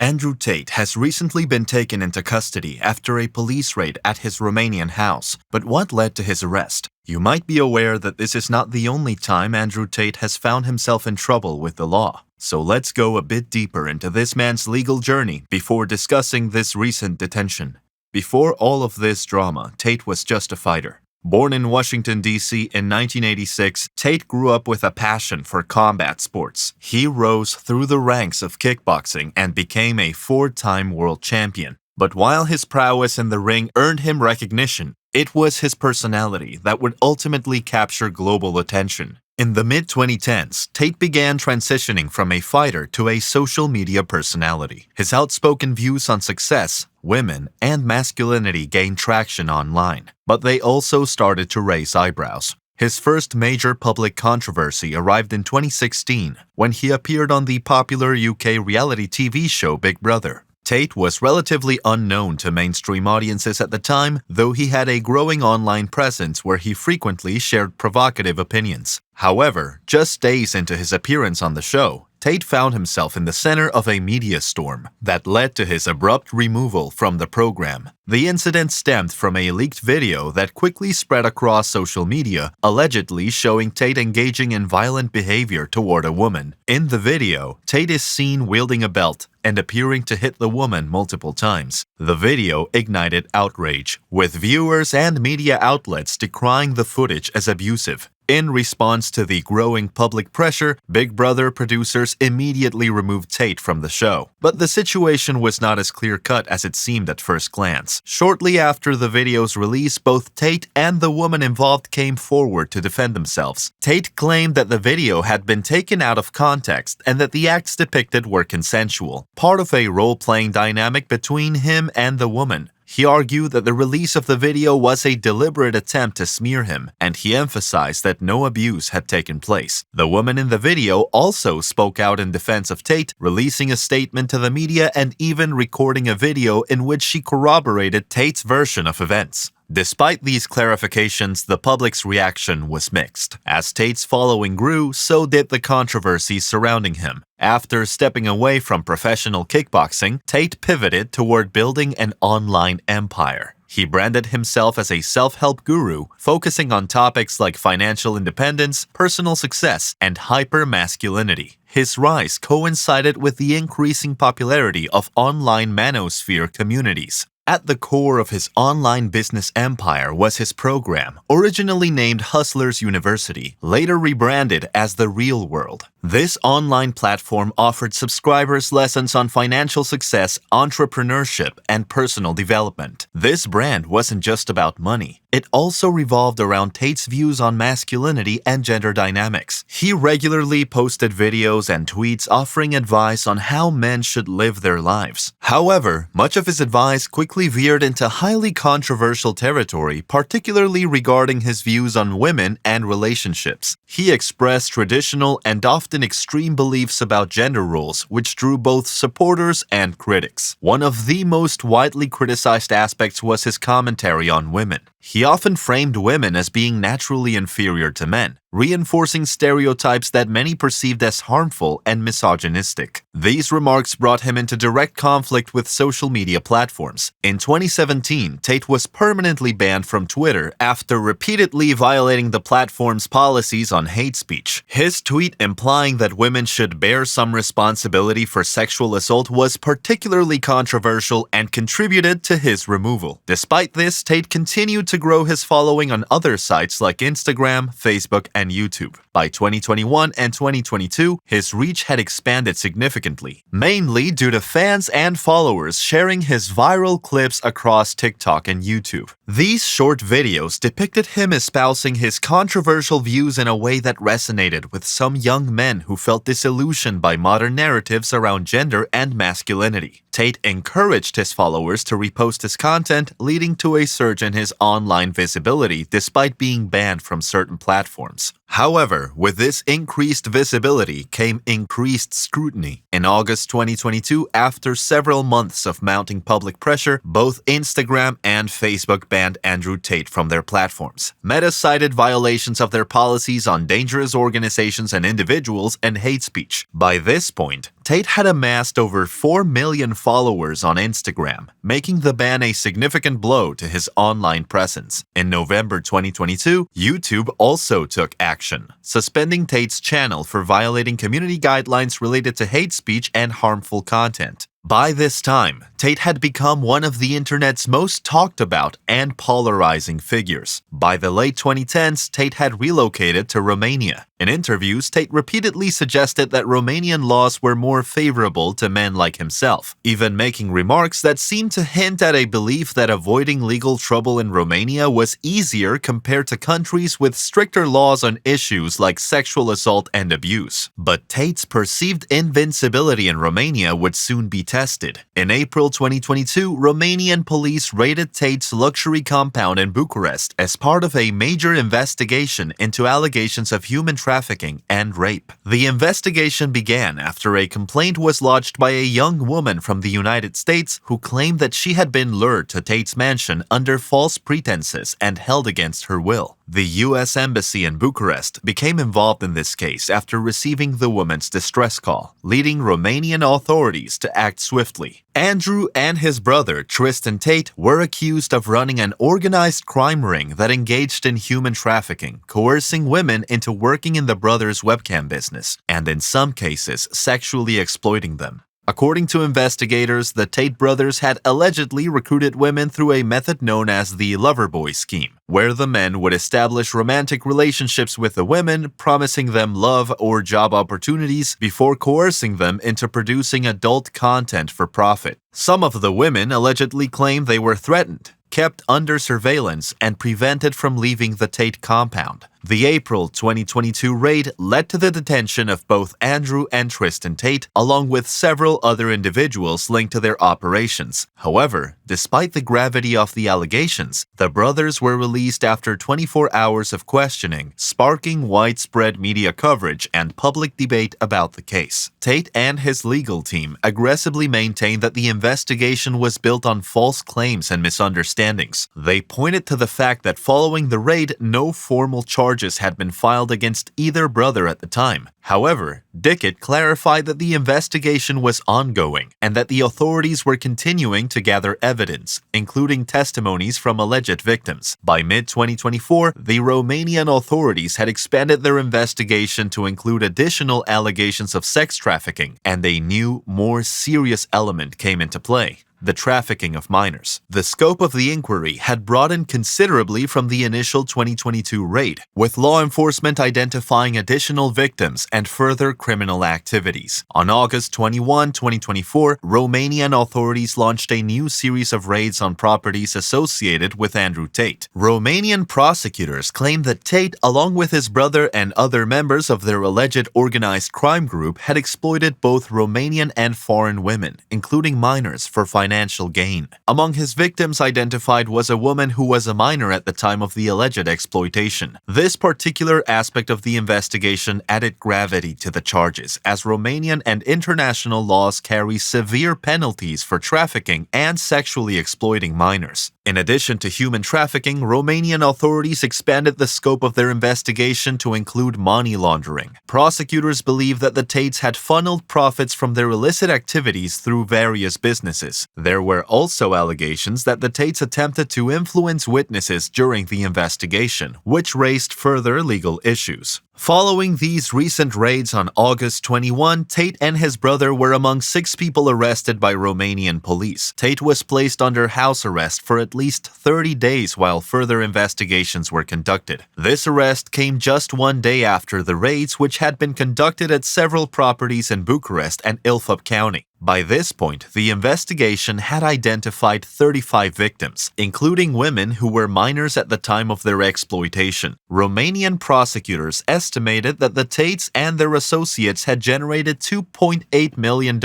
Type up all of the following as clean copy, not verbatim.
Andrew Tate has recently been taken into custody after a police raid at his Romanian house. But what led to his arrest? You might be aware that this is not the only time Andrew Tate has found himself in trouble with the law. So let's go a bit deeper into this man's legal journey before discussing this recent detention. Before all of this drama, Tate was just a fighter. Born in Washington, D.C. in 1986, Tate grew up with a passion for combat sports. He rose through the ranks of kickboxing and became a 4-time world champion. But while his prowess in the ring earned him recognition, it was his personality that would ultimately capture global attention. In the mid-2010s, Tate began transitioning from a fighter to a social media personality. His outspoken views on success, women, and masculinity gained traction online, but they also started to raise eyebrows. His first major public controversy arrived in 2016 when he appeared on the popular UK reality TV show Big Brother. Tate was relatively unknown to mainstream audiences at the time, though he had a growing online presence where he frequently shared provocative opinions. However, just days into his appearance on the show, Tate found himself in the center of a media storm that led to his abrupt removal from the program. The incident stemmed from a leaked video that quickly spread across social media, allegedly showing Tate engaging in violent behavior toward a woman. In the video, Tate is seen wielding a belt and appearing to hit the woman multiple times. The video ignited outrage, with viewers and media outlets decrying the footage as abusive. In response to the growing public pressure, Big Brother producers immediately removed Tate from the show. But the situation was not as clear-cut as it seemed at first glance. Shortly after the video's release, both Tate and the woman involved came forward to defend themselves. Tate claimed that the video had been taken out of context and that the acts depicted were consensual, part of a role-playing dynamic between him and the woman. He argued that the release of the video was a deliberate attempt to smear him, and he emphasized that no abuse had taken place. The woman in the video also spoke out in defense of Tate, releasing a statement to the media and even recording a video in which she corroborated Tate's version of events. Despite these clarifications, the public's reaction was mixed. As Tate's following grew, so did the controversies surrounding him. After stepping away from professional kickboxing, Tate pivoted toward building an online empire. He branded himself as a self-help guru, focusing on topics like financial independence, personal success, and hyper-masculinity. His rise coincided with the increasing popularity of online manosphere communities. At the core of his online business empire was his program, originally named Hustlers University, later rebranded as The Real World. This online platform offered subscribers lessons on financial success, entrepreneurship, and personal development. This brand wasn't just about money. It also revolved around Tate's views on masculinity and gender dynamics. He regularly posted videos and tweets offering advice on how men should live their lives. However, much of his advice quickly veered into highly controversial territory, particularly regarding his views on women and relationships. He expressed traditional and often extreme beliefs about gender roles, which drew both supporters and critics. One of the most widely criticized aspects was his commentary on women. He often framed women as being naturally inferior to men, reinforcing stereotypes that many perceived as harmful and misogynistic. These remarks brought him into direct conflict with social media platforms. In 2017, Tate was permanently banned from Twitter after repeatedly violating the platform's policies on hate speech. His tweet implying that women should bear some responsibility for sexual assault was particularly controversial and contributed to his removal. Despite this, Tate continued to grow his following on other sites like Instagram, Facebook, and YouTube. By 2021 and 2022, his reach had expanded significantly, mainly due to fans and followers sharing his viral clips across TikTok and YouTube. These short videos depicted him espousing his controversial views in a way that resonated with some young men who felt disillusioned by modern narratives around gender and masculinity. Tate encouraged his followers to repost his content, leading to a surge in his online visibility despite being banned from certain platforms. However, with this increased visibility came increased scrutiny. In August 2022, after several months of mounting public pressure, both Instagram and Facebook banned Andrew Tate from their platforms. Meta cited violations of their policies on dangerous organizations and individuals and hate speech. By this point, Tate had amassed over 4 million followers on Instagram, making the ban a significant blow to his online presence. In November 2022, YouTube also took action, suspending Tate's channel for violating community guidelines related to hate speech and harmful content. By this time, Tate had become one of the internet's most talked about and polarizing figures. By the late 2010s, Tate had relocated to Romania. In interviews, Tate repeatedly suggested that Romanian laws were more favorable to men like himself, even making remarks that seemed to hint at a belief that avoiding legal trouble in Romania was easier compared to countries with stricter laws on issues like sexual assault and abuse. But Tate's perceived invincibility in Romania would soon be tested. In April 2022, Romanian police raided Tate's luxury compound in Bucharest as part of a major investigation into allegations of human trafficking and rape. The investigation began after a complaint was lodged by a young woman from the United States who claimed that she had been lured to Tate's mansion under false pretenses and held against her will. The U.S. Embassy in Bucharest became involved in this case after receiving the woman's distress call, leading Romanian authorities to act swiftly. Andrew and his brother, Tristan Tate, were accused of running an organized crime ring that engaged in human trafficking, coercing women into working in the brothers' webcam business, and in some cases, sexually exploiting them. According to investigators, the Tate brothers had allegedly recruited women through a method known as the Loverboy scheme, where the men would establish romantic relationships with the women, promising them love or job opportunities before coercing them into producing adult content for profit. Some of the women allegedly claimed they were threatened, kept under surveillance, and prevented from leaving the Tate compound. The April 2022 raid led to the detention of both Andrew and Tristan Tate, along with several other individuals linked to their operations. However, despite the gravity of the allegations, the brothers were released after 24 hours of questioning, sparking widespread media coverage and public debate about the case. Tate and his legal team aggressively maintained that the investigation was built on false claims and misunderstandings. They pointed to the fact that following the raid, no formal charges had been filed against either brother at the time. However, Dickett clarified that the investigation was ongoing and that the authorities were continuing to gather evidence, including testimonies from alleged victims. By mid-2024, the Romanian authorities had expanded their investigation to include additional allegations of sex trafficking, and a new, more serious element came into play: the trafficking of minors. The scope of the inquiry had broadened considerably from the initial 2022 raid, with law enforcement identifying additional victims and further criminal activities. On August 21, 2024, Romanian authorities launched a new series of raids on properties associated with Andrew Tate. Romanian prosecutors claimed that Tate, along with his brother and other members of their alleged organized crime group, had exploited both Romanian and foreign women, including minors, for financial gain. Among his victims identified was a woman who was a minor at the time of the alleged exploitation. This particular aspect of the investigation added gravity to the charges, as Romanian and international laws carry severe penalties for trafficking and sexually exploiting minors. In addition to human trafficking, Romanian authorities expanded the scope of their investigation to include money laundering. Prosecutors believe that the Tates had funneled profits from their illicit activities through various businesses. There were also allegations that the Tates attempted to influence witnesses during the investigation, which raised further legal issues. Following these recent raids on August 21, Tate and his brother were among 6 people arrested by Romanian police. Tate was placed under house arrest for at least 30 days while further investigations were conducted. This arrest came just 1 day after the raids, which had been conducted at several properties in Bucharest and Ilfov County. By this point, the investigation had identified 35 victims, including women who were minors at the time of their exploitation. Romanian prosecutors estimated that the Tates and their associates had generated $2.8 million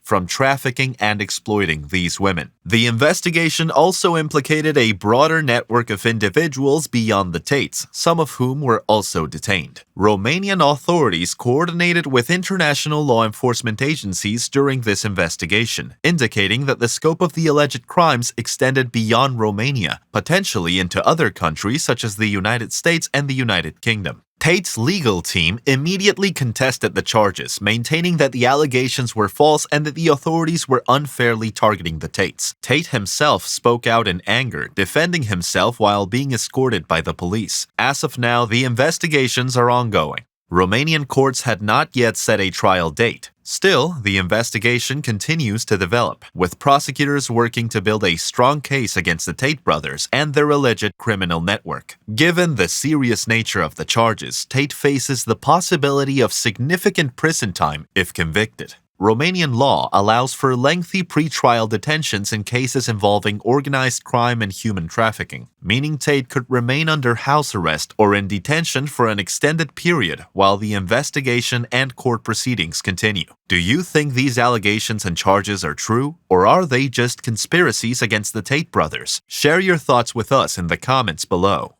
from trafficking and exploiting these women. The investigation also implicated a broader network of individuals beyond the Tates, some of whom were also detained. Romanian authorities coordinated with international law enforcement agencies during this investigation, indicating that the scope of the alleged crimes extended beyond Romania, potentially into other countries such as the United States and the United Kingdom. Tate's legal team immediately contested the charges, maintaining that the allegations were false and that the authorities were unfairly targeting the Tates. Tate himself spoke out in anger, defending himself while being escorted by the police. As of now, the investigations are ongoing. Romanian courts had not yet set a trial date. Still, the investigation continues to develop, with prosecutors working to build a strong case against the Tate brothers and their alleged criminal network. Given the serious nature of the charges, Tate faces the possibility of significant prison time if convicted. Romanian law allows for lengthy pre-trial detentions in cases involving organized crime and human trafficking, meaning Tate could remain under house arrest or in detention for an extended period while the investigation and court proceedings continue. Do you think these allegations and charges are true, or are they just conspiracies against the Tate brothers? Share your thoughts with us in the comments below.